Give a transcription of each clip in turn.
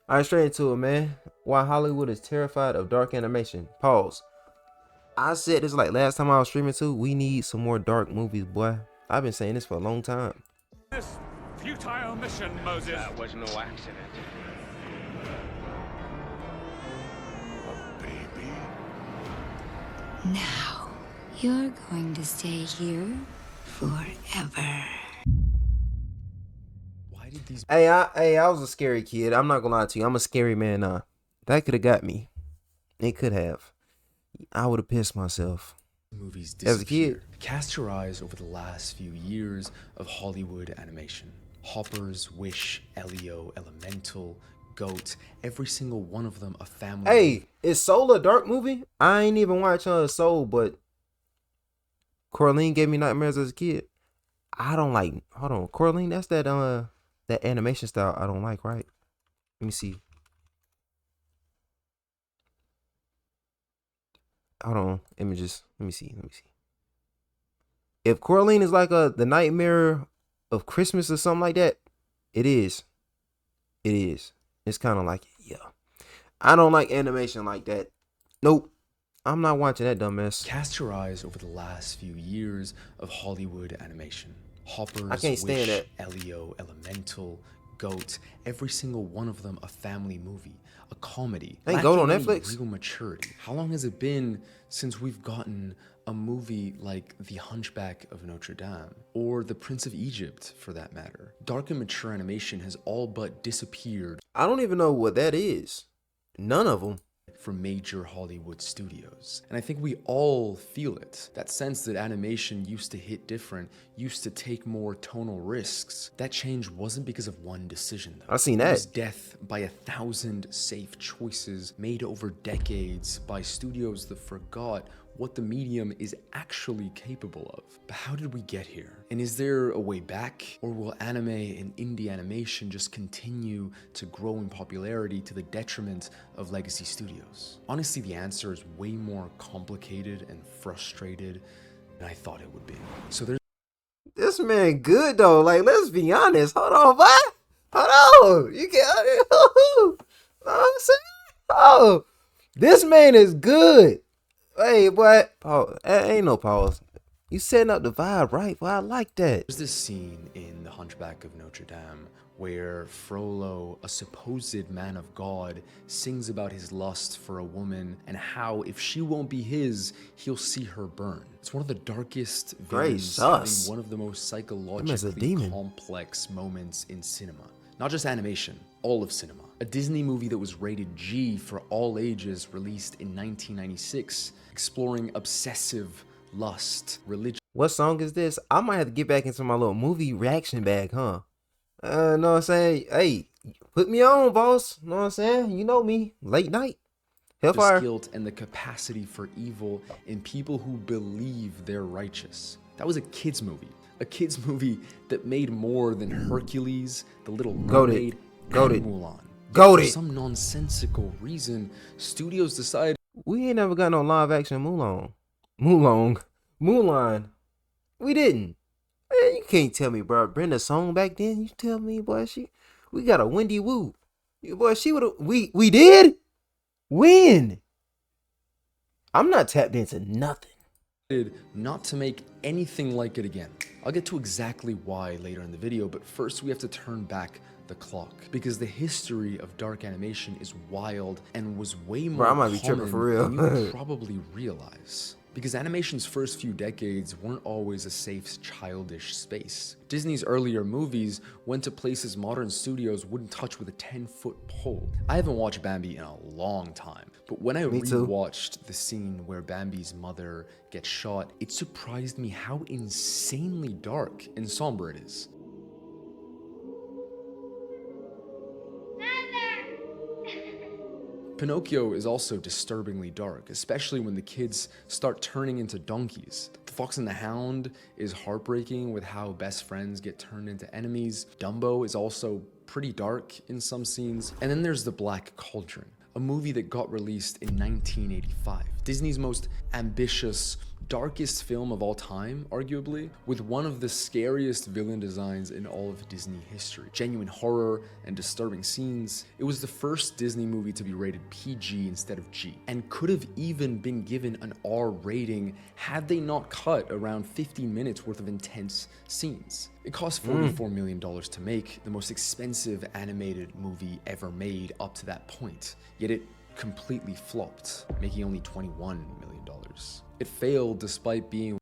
All right, straight into it, man. Why Hollywood is terrified of dark animation. Pause. I said this like last time I was streaming too. We need some more dark movies, boy. I've been saying this for a long time. This futile mission, Moses. That was no accident. Baby. Now, you're going to stay here forever. Why did these I was a scary kid. I'm not gonna lie to you. I'm a scary man now. That could have got me. It could have. I would have pissed myself. movies As a kid. disappear? Cast your eyes over the last few years of Hollywood animation. Hoppers, Wish, Elio, Elemental, Goat, every single one of them a family. Hey, is Soul a dark movie? I ain't even watch Soul, but Coraline gave me nightmares as a kid. I don't like. Hold on, Coraline. That's that animation style I don't like. Right? Let me see. Hold on, images. Let me see. If Coraline is like the Nightmare of Christmas or something like that, it is. It is. It's kind of like it. Yeah. I don't like animation like that. Nope. I'm not watching that dumbass. Cast your eyes over the last few years of Hollywood animation. Hoppers, I can't stand Wish, that. Elio, Elemental, Goat, every single one of them a family movie, a comedy. Ain't Goat on lacking any Netflix? Real maturity. How long has it been since we've gotten a movie like The Hunchback of Notre Dame or The Prince of Egypt, for that matter? Dark and mature animation has all but disappeared I don't even know what that is. None of them. from major Hollywood studios. And I think we all feel it. That sense that animation used to hit different, used to take more tonal risks. That change wasn't because of one decision, though. I seen It that. was death by 1,000 safe choices made over decades by studios that forgot what the medium is actually capable of. But how did we get here? And is there a way back? Or will anime and indie animation just continue to grow in popularity to the detriment of legacy studios? Honestly, the answer is way more complicated and frustrated than I thought it would be. So there's This man good though. Like, let's be honest. Hold on, boy. Hold on. You can't. You know what I'm saying? Oh, this man is good. Hey, boy. Pause. Ain't no pause. You setting up the vibe, right? Well, I like that. this scene in The Hunchback of Notre Dame where Frollo, a supposed man of God, sings about his lust for a woman and how if she won't be his, he'll see her burn. It's one of the darkest villains, having sus. one of the most man's a psychologically demon. complex moments in cinema. Not just animation, all of cinema. A Disney movie that was rated G for all ages, released in 1996, exploring obsessive lust, religion, What song is this? I might have to get back into my little movie reaction bag, huh? Know what I'm saying? Hey, put me on, boss. Know what I'm saying? You know me. Late night. Hellfire. guilt, and the capacity for evil in people who believe they're righteous. That was a kids movie. A kids movie that made more than Hercules, The Little Goated. Mermaid, Goated. and Mulan. Goated. For some nonsensical reason, studios decided We ain't never got no live action Mulan. We didn't. Man, you can't tell me, bro. Brenda song back then. You tell me, boy. We got a Wendy Wu. Boy, she would have. We did. When? I'm not tapped into nothing. not to make anything like it again. I'll get to exactly why later in the video, but first we have to turn back the clock, because the history of dark animation is wild and was way more Bro, I might be tripping common for real. than you probably realize. Because animation's first few decades weren't always a safe, childish space. Disney's earlier movies went to places modern studios wouldn't touch with a 10-foot pole. I haven't watched Bambi in a long time, but when I Me too. rewatched the scene where Bambi's mother gets shot, it surprised me how insanely dark and somber it is. Pinocchio is also disturbingly dark, especially when the kids start turning into donkeys. The Fox and the Hound is heartbreaking with how best friends get turned into enemies. Dumbo is also pretty dark in some scenes. And then there's The Black Cauldron, a movie that got released in 1985. Disney's most ambitious, darkest film of all time, arguably, with one of the scariest villain designs in all of Disney history. Genuine horror and disturbing scenes. It was the first Disney movie to be rated PG instead of G, and could have even been given an R rating had they not cut around 15 minutes worth of intense scenes. It cost $44 million to make, the most expensive animated movie ever made up to that point, yet it completely flopped, making only $21 million. It failed despite being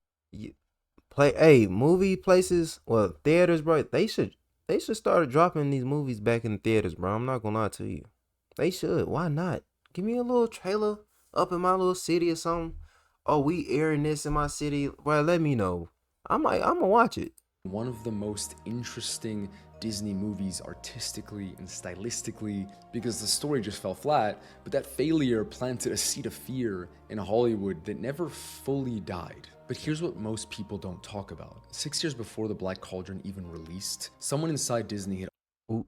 movie places, well, theaters, bro. They should start dropping these movies back in the theaters, bro. I'm not gonna lie to you. They should. Why not? Give me a little trailer up in my little city or something. Oh, we airing this in my city. Bro, let me know. I'm gonna watch it. one of the most interesting Disney movies artistically and stylistically, because the story just fell flat, but that failure planted a seed of fear in Hollywood that never fully died. But here's what most people don't talk about. 6 years before The Black Cauldron even released, someone inside Disney had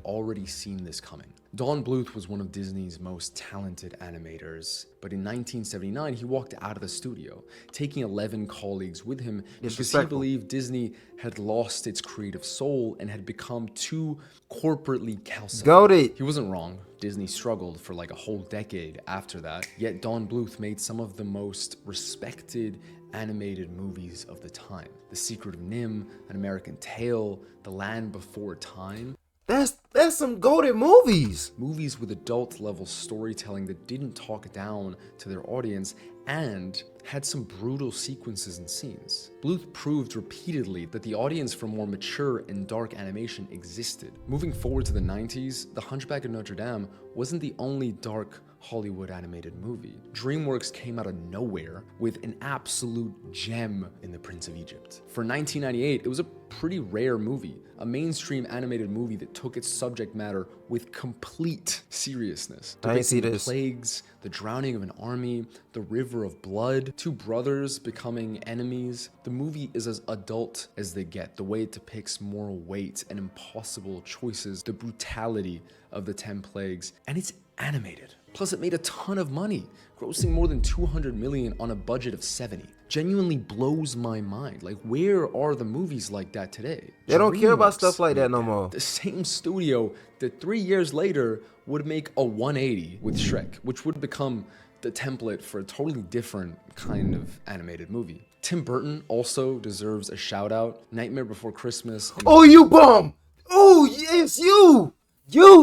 already seen this coming. Don Bluth was one of Disney's most talented animators, but in 1979 he walked out of the studio, taking 11 colleagues with him because he believed Disney had lost its creative soul and had become too corporately calcified. Goated. He wasn't wrong. Disney struggled for like a whole decade after that, yet Don Bluth made some of the most respected animated movies of the time. The Secret of NIMH, An American Tail, The Land Before Time. That's some goated movies. Movies with adult level storytelling that didn't talk down to their audience and had some brutal sequences and scenes. Bluth proved repeatedly that the audience for more mature and dark animation existed. Moving forward to the 90s, The Hunchback of Notre Dame wasn't the only dark Hollywood animated movie. DreamWorks came out of nowhere with an absolute gem in The Prince of Egypt. For 1998, it was a pretty rare movie, a mainstream animated movie that took its subject matter with complete seriousness. I didn't see this. Plagues, the drowning of an army, the river of blood, two brothers becoming enemies. The movie is as adult as they get, the way it depicts moral weight and impossible choices, the brutality of the 10 plagues, and it's animated. Plus, it made a ton of money, grossing more than $200 million on a budget of 70. Genuinely blows my mind. Like, where are the movies like that today? They don't care about DreamWorks stuff like that made no more. The same studio that 3 years later would make a 180 with Shrek, which would become the template for a totally different kind of animated movie. Tim Burton also deserves a shout out. Nightmare Before Christmas. Oh, you bum! Oh, it's you!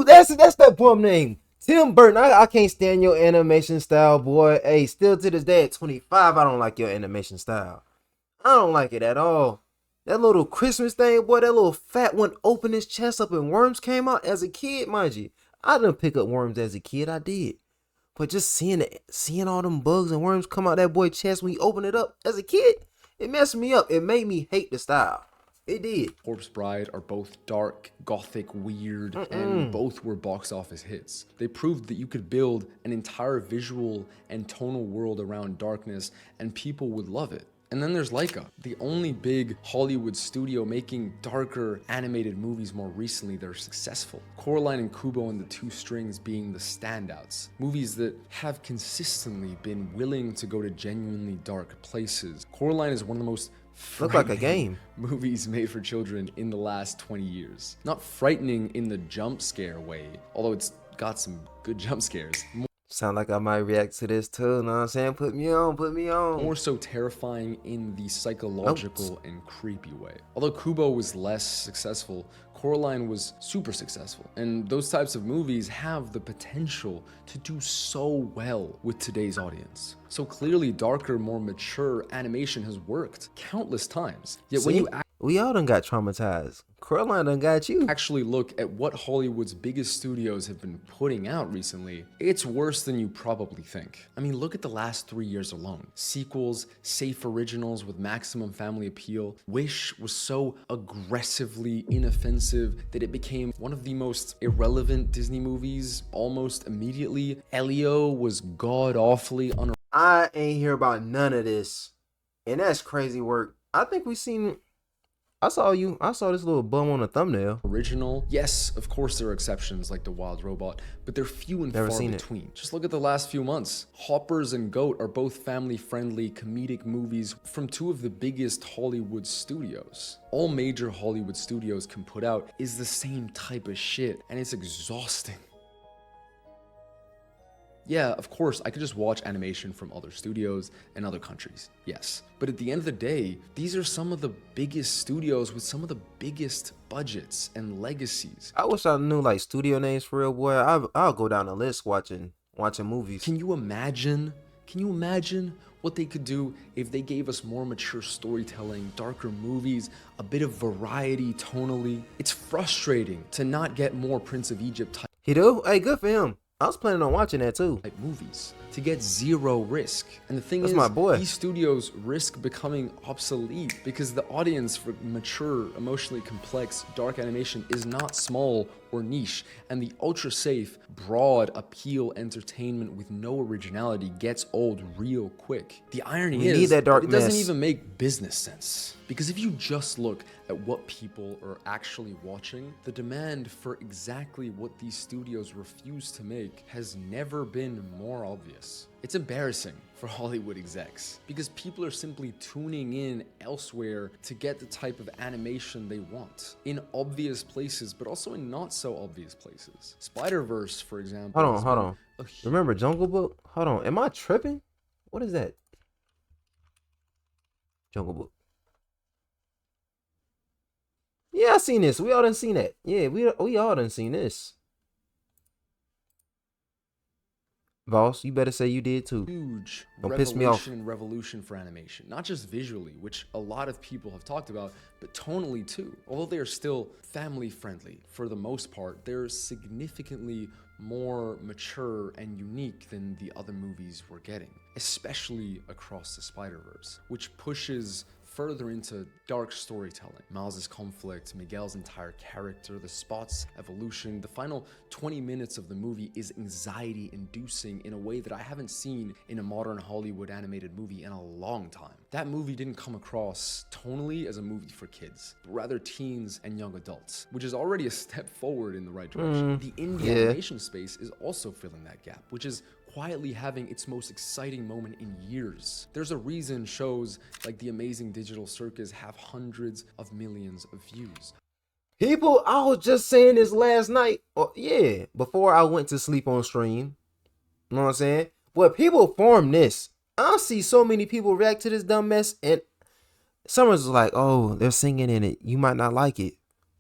That's that bum name. Tim Burton, I can't stand your animation style, boy. Hey, still to this day at 25, I don't like your animation style. I don't like it at all. That little Christmas thing, boy, that little fat one opened his chest up and worms came out as a kid, mind you. I didn't pick up worms as a kid, I did. But just seeing all them bugs and worms come out that boy's chest when he opened it up as a kid, it messed me up. It made me hate the style. It did. Corpse Bride are both dark, gothic, weird, and both were box office hits. They proved that you could build an entire visual and tonal world around darkness and people would love it. And then there's Laika, the only big Hollywood studio making darker animated movies more recently that are successful. Coraline and Kubo and the Two Strings being the standouts. Movies that have consistently been willing to go to genuinely dark places. Coraline is one of the most Look like a game. movies made for children in the last 20 years. Not frightening in the jump scare way, although it's got some good jump scares. Sound like I might react to this too, know what I'm saying? Put me on. More so terrifying in the psychological and creepy way. Although Kubo was less successful, Coraline was super successful. And those types of movies have the potential to do so well with today's audience. So clearly darker, more mature animation has worked countless times. Yet when you we all done got traumatized. Coraline done got you. actually look at what Hollywood's biggest studios have been putting out recently, it's worse than you probably think. I mean, look at the last 3 years alone. Sequels, safe originals with maximum family appeal. Wish was so aggressively inoffensive that it became one of the most irrelevant Disney movies almost immediately. Elio was god-awfully I ain't hear about none of this. And that's crazy work. I think we seen I saw this little bum on the thumbnail. Original. Yes, of course there are exceptions like The Wild Robot, but they're few and Never far seen it. between. Just look at the last few months. Hoppers and Goat are both family-friendly comedic movies from two of the biggest Hollywood studios. All major Hollywood studios can put out is the same type of shit, and it's exhausting. Yeah, of course, I could just watch animation from other studios and other countries, yes. But at the end of the day, these are some of the biggest studios with some of the biggest budgets and legacies. I wish I knew like studio names for real, boy. I'll go down the list watching movies. Can you imagine? Can you imagine what they could do if they gave us more mature storytelling, darker movies, a bit of variety tonally? It's frustrating to not get more Prince of Egypt He do? Hey, good for him. I was planning on watching that too. type movies to get zero risk. And the thing That's is, my boy. these studios risk becoming obsolete because the audience for mature, emotionally complex, dark animation is not small or niche, and the ultra safe, broad appeal entertainment with no originality gets old real quick. The irony We is, need that dark it doesn't mess. even make business sense. Because if you just look at what people are actually watching, the demand for exactly what these studios refuse to make has never been more obvious. It's embarrassing for Hollywood execs because people are simply tuning in elsewhere to get the type of animation they want in obvious places, but also in not so obvious places. Spider-Verse, for example. Hold has on. been a Remember Jungle Book? Hold on. Am I tripping? What is that? Jungle Book. Yeah, I seen this. We all done seen that. Yeah, we all done seen this. Voss, you better say you did too. huge Don't piss me off. revelation and revolution for animation, not just visually, which a lot of people have talked about, but tonally too. Although they are still family friendly for the most part, they're significantly more mature and unique than the other movies we're getting, especially across the Spider-Verse, which pushes further into dark storytelling. Miles' conflict, Miguel's entire character, the Spot's evolution, the final 20 minutes of the movie is anxiety-inducing in a way that I haven't seen in a modern Hollywood animated movie in a long time. That movie didn't come across tonally as a movie for kids, but rather teens and young adults, which is already a step forward in the right direction. The indie animation space is also filling that gap, which is quietly having its most exciting moment in years. There's a reason shows like The Amazing Digital Circus have hundreds of millions of views. People, I was just saying this last night. Before I went to sleep on stream. You know what I'm saying? But people form this. I see so many people react to this dumb mess, and Summers was like, oh, they're singing in it. You might not like it.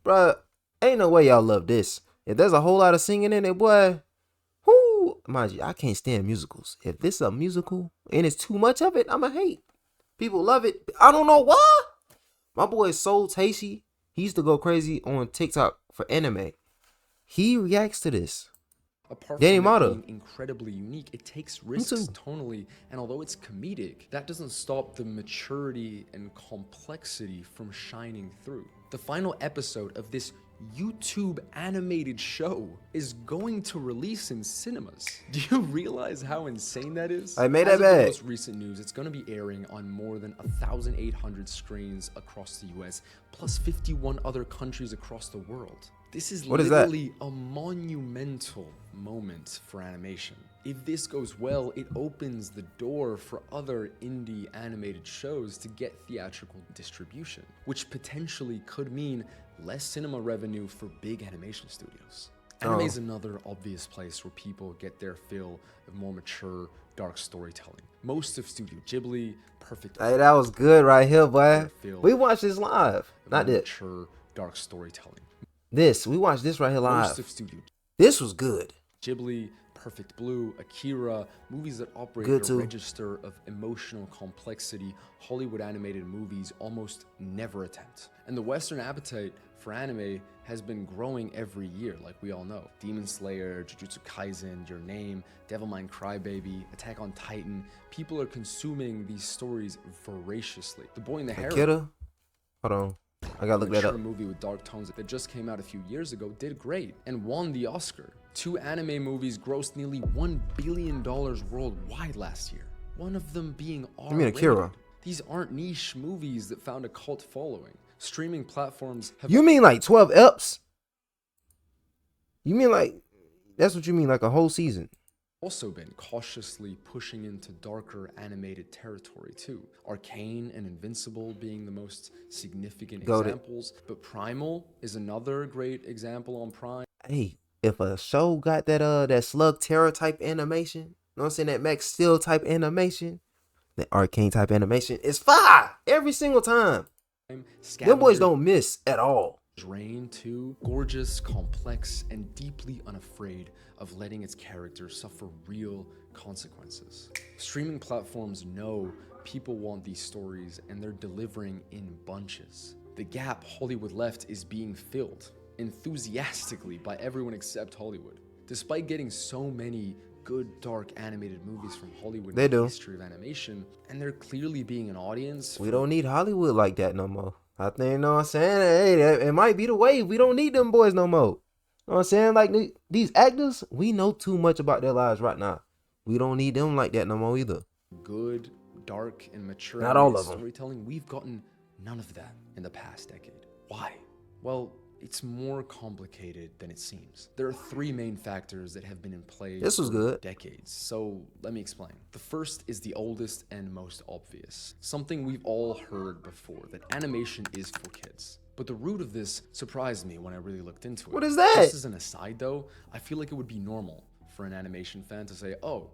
Bruh, ain't no way y'all love this. If there's a whole lot of singing in it, boy, mind you, I can't stand musicals. If this is a musical and it's too much of it, I'ma hate. People love it. I don't know why. My boy Soul Tasty, he used to go crazy on TikTok for anime. He reacts to this. Apart Danny from it Mata. being incredibly unique, it takes risks tonally, and although it's comedic, that doesn't stop the maturity and complexity from shining through. The final episode of this YouTube animated show is going to release in cinemas. Do you realize how insane that is? I made As that of the bad. most recent news, it's going to be airing on more than 1,800 screens across the US, plus 51 other countries across the world. This is What is that? literally a monumental moment for animation. If this goes well, it opens the door for other indie animated shows to get theatrical distribution, which potentially could mean less cinema revenue for big animation studios. Anime is another obvious place where people get their fill of more mature, dark storytelling. Most of Studio Ghibli, Perfect Hey, that was good right here, boy. Feel We watched this live. Not more this. mature, dark storytelling. We watched this right here live. Most of Studio This was good. Ghibli, Perfect Blue, Akira, movies that operate Good at a too. register of emotional complexity Hollywood animated movies almost never attempt. And the Western appetite for anime has been growing every year, like we all know. Demon Slayer, Jujutsu Kaisen, Your Name, Devilman Crybaby, Attack on Titan. People are consuming these stories voraciously. The Boy and the Heron, Akira? Hold on. I gotta look that mature up. movie with dark tones that just came out a few years ago, did great and won the Oscar. 2 anime movies grossed nearly $1 billion worldwide last year. One of them being R-rated. mean Akira? These aren't niche movies that found a cult following. Streaming platforms have You mean like 12 eps? You mean like, that's what you mean, like a whole season? also been cautiously pushing into darker animated territory too. Arcane and Invincible being the most significant examples, but Primal is another great example on Prime. Hey, if a show got that Slug Terror type animation, you know what I'm saying, that Max Steel type animation, that Arcane type animation, it's fire every single time. Them boys don't miss at all. Rain too, gorgeous, complex, and deeply unafraid of letting its characters suffer real consequences. Streaming platforms know people want these stories and they're delivering in bunches. The gap Hollywood left is being filled enthusiastically by everyone except Hollywood. Despite getting so many good dark animated movies from Hollywood in the history of animation, and there clearly being an audience. We don't need Hollywood like that no more. I think, you know what I'm saying? Hey, it might be the wave. We don't need them boys no more. You know what I'm saying? Like, these actors, we know too much about their lives right now. We don't need them like that no more either. Good, dark, and mature not all of them. Storytelling, we've gotten none of that in the past decade. Why? Well, it's more complicated than it seems. There are three main factors that have been in play for decades, so let me explain. The first is the oldest and most obvious. Something we've all heard before, that animation is for kids. But the root of this surprised me when I really looked into it. What is that? Just as an aside though, I feel like it would be normal for an animation fan to say, oh,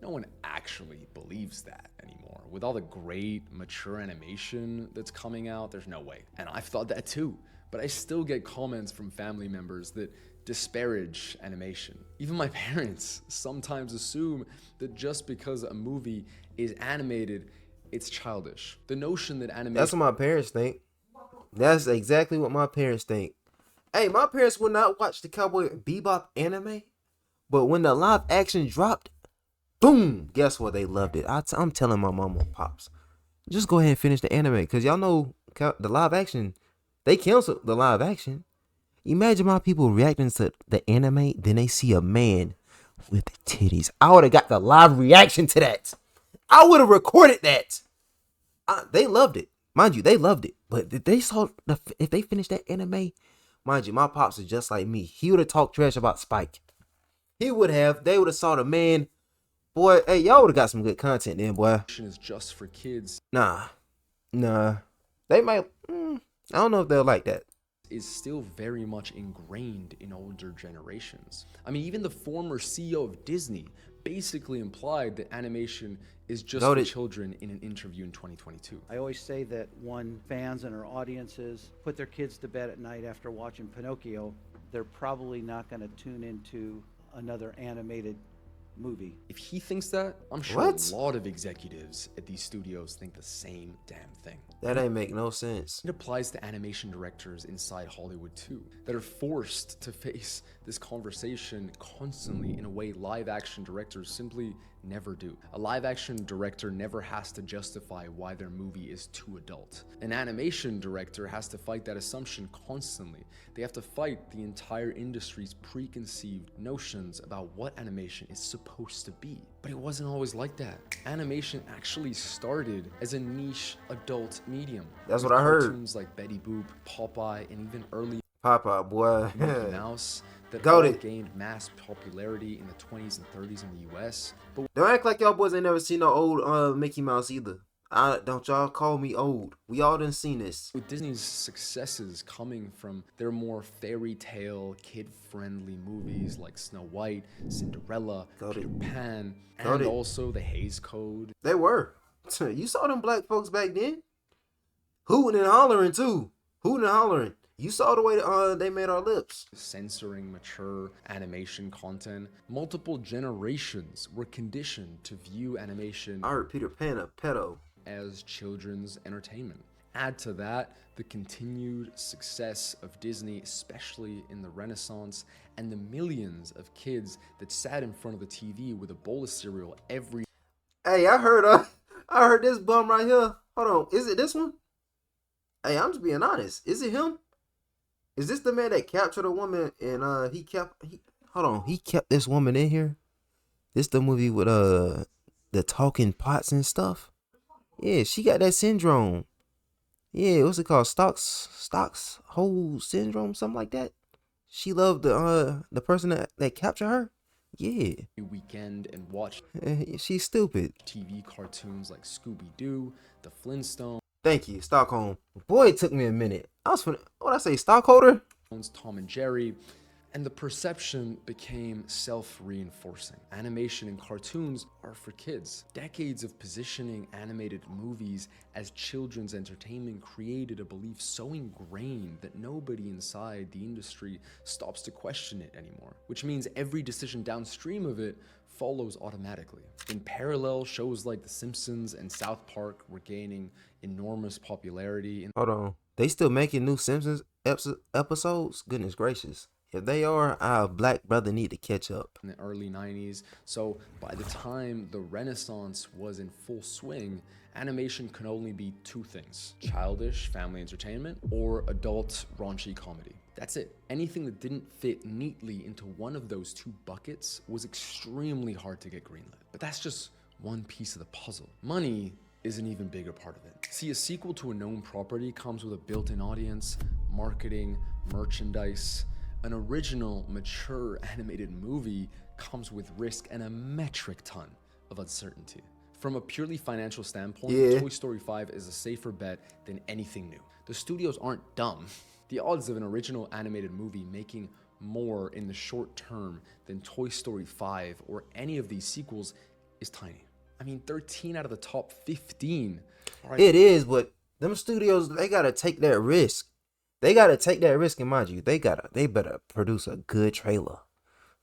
no one actually believes that anymore. With all the great, mature animation that's coming out, there's no way. And I've thought that too. But I still get comments from family members that disparage animation. Even my parents sometimes assume that just because a movie is animated, it's childish. The notion that animation... That's what my parents think. That's exactly what my parents think. Hey, my parents would not watch the Cowboy Bebop anime, but when the live action dropped, boom, guess what? They loved it. I'm telling my mama and pops, just go ahead and finish the anime, because y'all know the live action... They canceled the live action. Imagine my people reacting to the anime, then they see a man with titties. I would have got the live reaction to that. I would have recorded that. They loved it. Mind you, they loved it. But if they finished that anime, mind you, my pops is just like me. He would have talked trash about Spike. They would have saw the man. Boy, hey, y'all would have got some good content then, boy. Is just for kids. Nah. They might... I don't know if they'll like that. Is still very much ingrained in older generations. I mean, even the former CEO of Disney basically implied that animation is just for children in an interview in 2022. I always say that when fans and our audiences put their kids to bed at night after watching Pinocchio, they're probably not going to tune into another animated movie. If he thinks that, I'm sure a lot of executives at these studios think the same damn thing. That ain't make no sense. It applies to animation directors inside Hollywood too, that are forced to face this conversation constantly in a way live action directors simply never do. A live action director never has to justify why their movie is too adult. An animation director has to fight that assumption constantly. They have to fight the entire industry's preconceived notions about what animation is supposed to be. But it wasn't always like that. Animation actually started as a niche adult medium. That's what I heard. Cartoons like Betty Boop, Popeye, and even early Popeye, boy. Mickey Mouse that all gained mass popularity in the 20s and 30s in the US. But don't act like y'all boys ain't never seen no old Mickey Mouse either. Don't y'all call me old. We all done seen this. With Disney's successes coming from their more fairy tale, kid-friendly movies like Snow White, Cinderella, Peter Pan, and also the Hays Code. They were. You saw them black folks back then. Hooting and hollering too. Hooting and hollering. You saw the way they made our lips. Censoring mature animation content. Multiple generations were conditioned to view animation. I heard Peter Pan a pedo. As children's entertainment. Add to that the continued success of Disney, especially in the Renaissance, and the millions of kids that sat in front of the TV with a bowl of cereal every... Hey, I heard this bum right here. Hold on, is it this one? Hey, I'm just being honest. Is it him? Is this the man that captured a woman and he kept this woman in here? This the movie with the talking pots and stuff? Yeah, she got that syndrome. Yeah, what's it called? Stocks whole syndrome, something like that. She loved the person that captured her. Yeah, weekend and watch she's stupid. TV cartoons like Scooby-Doo, The Flintstones, Thank you, Stockholm. Boy, it took me a minute. I was finna, what I say, stockholder? Tom and Jerry, and the perception became self-reinforcing. Animation and cartoons are for kids. Decades of positioning animated movies as children's entertainment created a belief so ingrained that nobody inside the industry stops to question it anymore, which means every decision downstream of it follows automatically. In parallel, shows like The Simpsons and South Park were gaining enormous popularity. Hold on, they still making new Simpsons episodes? Goodness gracious. If they are, our black brother need to catch up. In the early 90s, so by the time the Renaissance was in full swing, animation could only be two things: childish family entertainment or adult raunchy comedy. That's it. Anything that didn't fit neatly into one of those two buckets was extremely hard to get greenlit. But that's just one piece of the puzzle. Money is an even bigger part of it. See, a sequel to a known property comes with a built-in audience, marketing, merchandise. An original, mature animated movie comes with risk and a metric ton of uncertainty. From a purely financial standpoint, Toy Story 5 is a safer bet than anything new. The studios aren't dumb. The odds of an original animated movie making more in the short term than Toy Story 5 or any of these sequels is tiny. I mean, 13 out of the top 15. It is, but them studios, they gotta take that risk. They gotta take that risk, and mind you, they better produce a good trailer.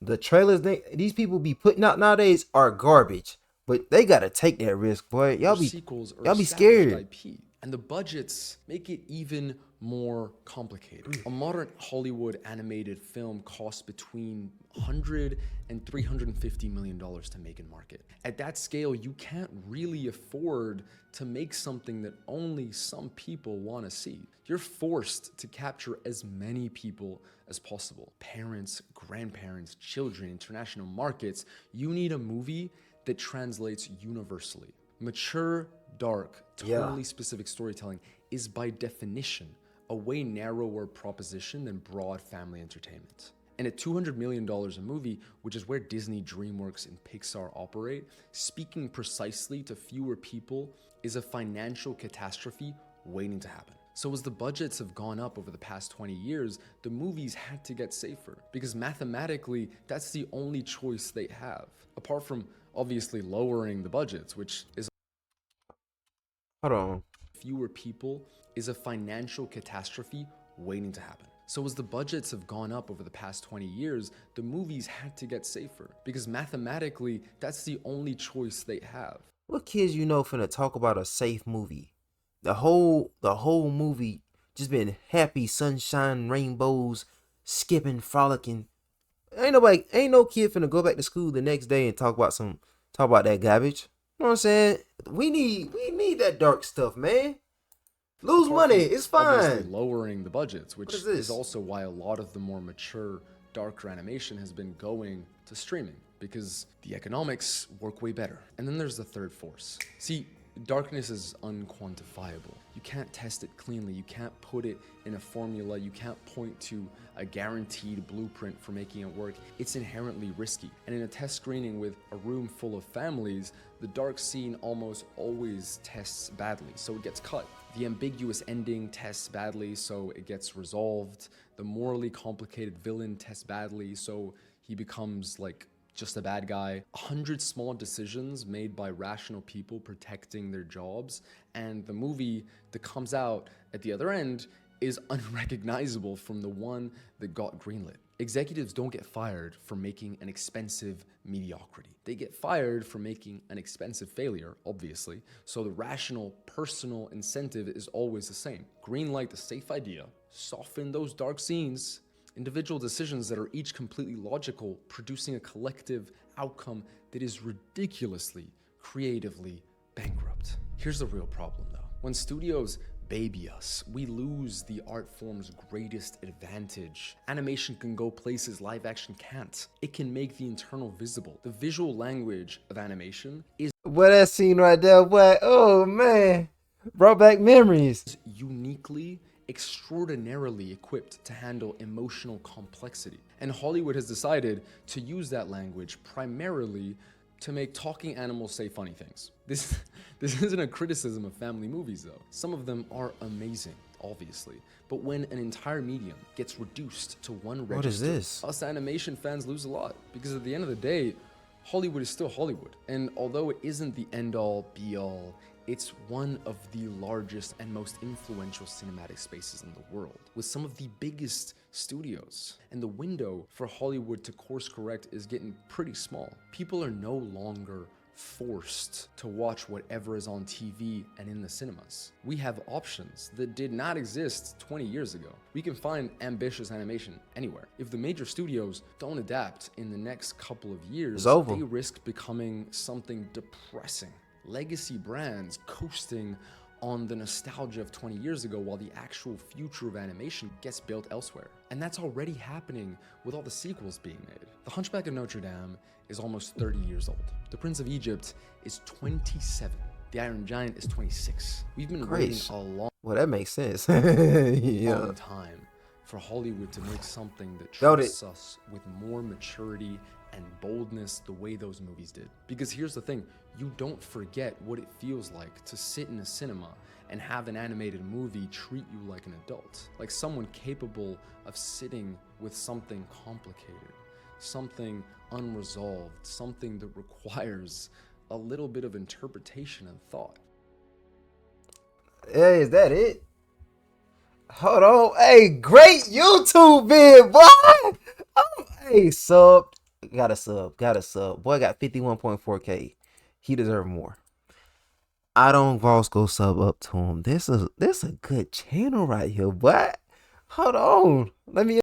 The trailers these people be putting out nowadays are garbage, but they gotta take that risk, boy. Y'all be scared. IP, and the budgets make it even more complicated. A modern Hollywood animated film costs between $100 and $350 million to make and market. At that scale, you can't really afford to make something that only some people want to see. You're forced to capture as many people as possible. Parents, grandparents, children, international markets. You need a movie that translates universally. Mature, dark, totally specific storytelling is by definition a way narrower proposition than broad family entertainment. And at $200 million a movie, which is where Disney, DreamWorks, and Pixar operate, speaking precisely to fewer people is a financial catastrophe waiting to happen. So as the budgets have gone up over the past 20 years, the movies had to get safer, because mathematically, that's the only choice they have. Apart from obviously lowering the budgets, which is fewer people, is a financial catastrophe waiting to happen. So as the budgets have gone up over the past 20 years, the movies had to get safer, because mathematically, that's the only choice they have. What kids you know finna talk about a safe movie? The whole movie just been happy, sunshine, rainbows, skipping, frolicking. Ain't no kid finna go back to school the next day and talk about that garbage. You know what I'm saying? We need that dark stuff, man. Lose money, it's fine. Lowering the budgets, which is also why a lot of the more mature, darker animation has been going to streaming, because the economics work way better. And then there's the third force. See, darkness is unquantifiable. You can't test it cleanly. You can't put it in a formula. You can't point to a guaranteed blueprint for making it work. It's inherently risky. And in a test screening with a room full of families, the dark scene almost always tests badly, so it gets cut. The ambiguous ending tests badly, so it gets resolved. The morally complicated villain tests badly, so he becomes like just a bad guy. 100 small decisions made by rational people protecting their jobs, and the movie that comes out at the other end is unrecognizable from the one that got greenlit. Executives don't get fired for making an expensive mediocrity. They get fired for making an expensive failure, obviously, so the rational personal incentive is always the same. Greenlight the safe idea, soften those dark scenes, individual decisions that are each completely logical, producing a collective outcome that is ridiculously, creatively bankrupt. Here's the real problem though. When studios baby us, we lose the art form's greatest advantage. Animation can go places live action can't. It can make the internal visible. The visual language of animation is that scene right there, boy. Oh man. Brought back memories. Uniquely, extraordinarily equipped to handle emotional complexity. And Hollywood has decided to use that language primarily to make talking animals say funny things. This isn't a criticism of family movies though. Some of them are amazing, obviously. But when an entire medium gets reduced to one register, What is this? us animation fans lose a lot. Because at the end of the day, Hollywood is still Hollywood. And although it isn't the end-all, be-all, it's one of the largest and most influential cinematic spaces in the world, with some of the biggest studios. And the window for Hollywood to course correct is getting pretty small. People are no longer forced to watch whatever is on TV and in the cinemas. We have options that did not exist 20 years ago. We can find ambitious animation anywhere. If the major studios don't adapt in the next couple of years, they risk becoming something depressing. Legacy brands coasting on the nostalgia of 20 years ago while the actual future of animation gets built elsewhere. And that's already happening with all the sequels being made. The Hunchback of Notre Dame is almost 30 years old. The Prince of Egypt is 27. The Iron Giant is 26. We've been waiting a long that makes sense. long time for Hollywood to make something that trusts us with more maturity and boldness the way those movies did. Because here's the thing, you don't forget what it feels like to sit in a cinema and have an animated movie treat you like an adult, like someone capable of sitting with something complicated, something unresolved, something that requires a little bit of interpretation and thought. Hey, is that it? Hold on. Hey, great YouTube vid, boy. Oh, hey, sub. Got a sub. Boy got 51.4K. He deserves more. I don't Vosco sub up to him. This is a good channel right here, boy. Hold on. Let me